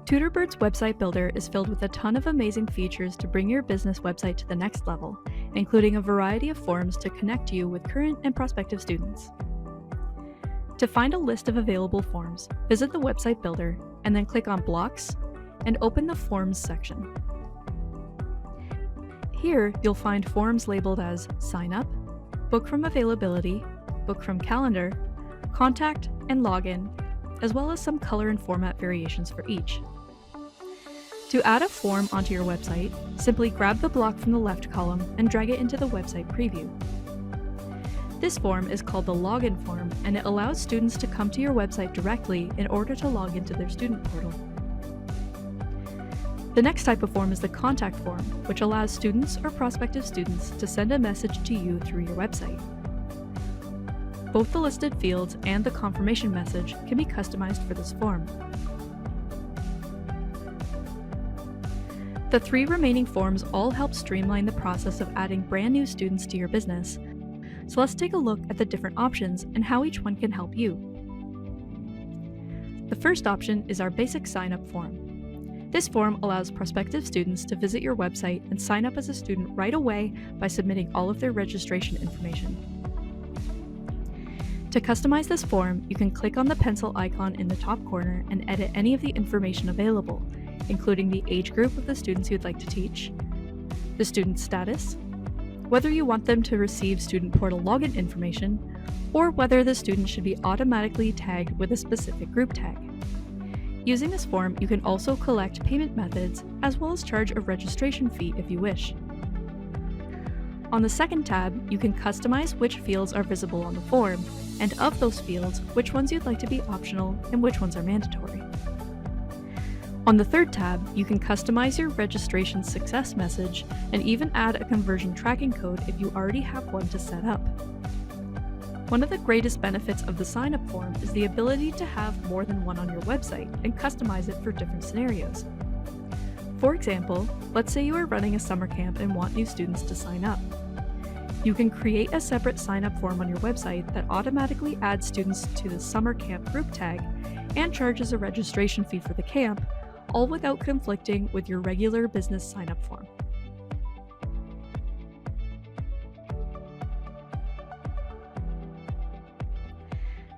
TutorBird's website builder is filled with a ton of amazing features to bring your business website to the next level, including a variety of forms to connect you with current and prospective students. To find a list of available forms, visit the website builder and then click on Blocks and open the Forms section. Here, you'll find forms labeled as Sign Up, Book from Availability, Book from Calendar, Contact, and Login, as well as some color and format variations for each. To add a form onto your website, simply grab the block from the left column and drag it into the website preview. This form is called the Login form, and it allows students to come to your website directly in order to log into their student portal. The next type of form is the Contact form, which allows students or prospective students to send a message to you through your website. Both the listed fields and the confirmation message can be customized for this form. The three remaining forms all help streamline the process of adding brand new students to your business. So let's take a look at the different options and how each one can help you. The first option is our basic sign-up form. This form allows prospective students to visit your website and sign up as a student right away by submitting all of their registration information. To customize this form, you can click on the pencil icon in the top corner and edit any of the information available, including the age group of the students you'd like to teach, the student's status, whether you want them to receive student portal login information, or whether the student should be automatically tagged with a specific group tag. Using this form, you can also collect payment methods as well as charge a registration fee if you wish. On the second tab, you can customize which fields are visible on the form, and of those fields, which ones you'd like to be optional and which ones are mandatory. On the third tab, you can customize your registration success message and even add a conversion tracking code if you already have one to set up. One of the greatest benefits of the sign-up form is the ability to have more than one on your website and customize it for different scenarios. For example, let's say you are running a summer camp and want new students to sign up. You can create a separate sign-up form on your website that automatically adds students to the summer camp group tag and charges a registration fee for the camp, all without conflicting with your regular business sign-up form.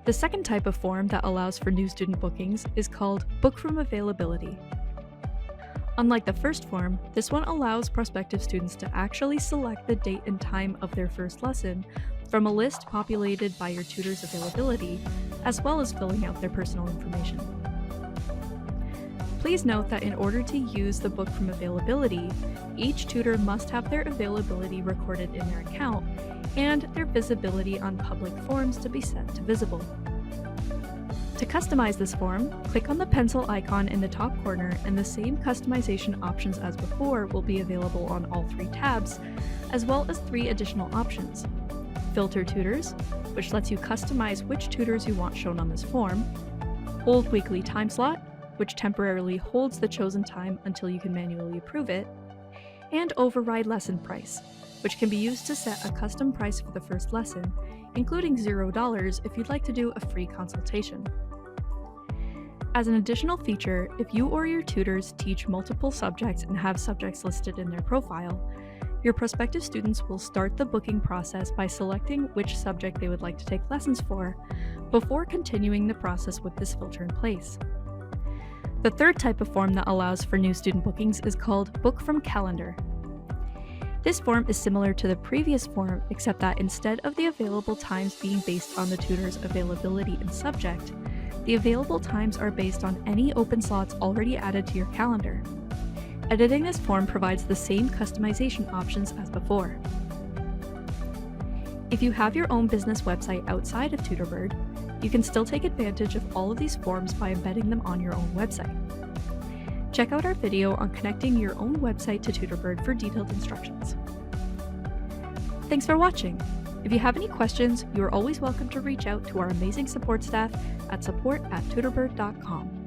The second type of form that allows for new student bookings is called Book from Availability. Unlike the first form, this one allows prospective students to actually select the date and time of their first lesson from a list populated by your tutor's availability, as well as filling out their personal information. Please note that in order to use the Book from Availability, each tutor must have their availability recorded in their account and their visibility on public forms to be set to visible. To customize this form, click on the pencil icon in the top corner and the same customization options as before will be available on all three tabs, as well as three additional options. Filter Tutors, which lets you customize which tutors you want shown on this form, Hold Weekly Time Slot, which temporarily holds the chosen time until you can manually approve it, and Override Lesson Price, which can be used to set a custom price for the first lesson, including $0 if you'd like to do a free consultation. As an additional feature, if you or your tutors teach multiple subjects and have subjects listed in their profile, your prospective students will start the booking process by selecting which subject they would like to take lessons for, before continuing the process with this filter in place. The third type of form that allows for new student bookings is called Book from Calendar. This form is similar to the previous form, except that instead of the available times being based on the tutor's availability and subject, the available times are based on any open slots already added to your calendar. Editing this form provides the same customization options as before. If you have your own business website outside of TutorBird, you can still take advantage of all of these forms by embedding them on your own website. Check out our video on connecting your own website to TutorBird for detailed instructions. Thanks for watching! If you have any questions, you are always welcome to reach out to our amazing support staff at support@tutorbird.com.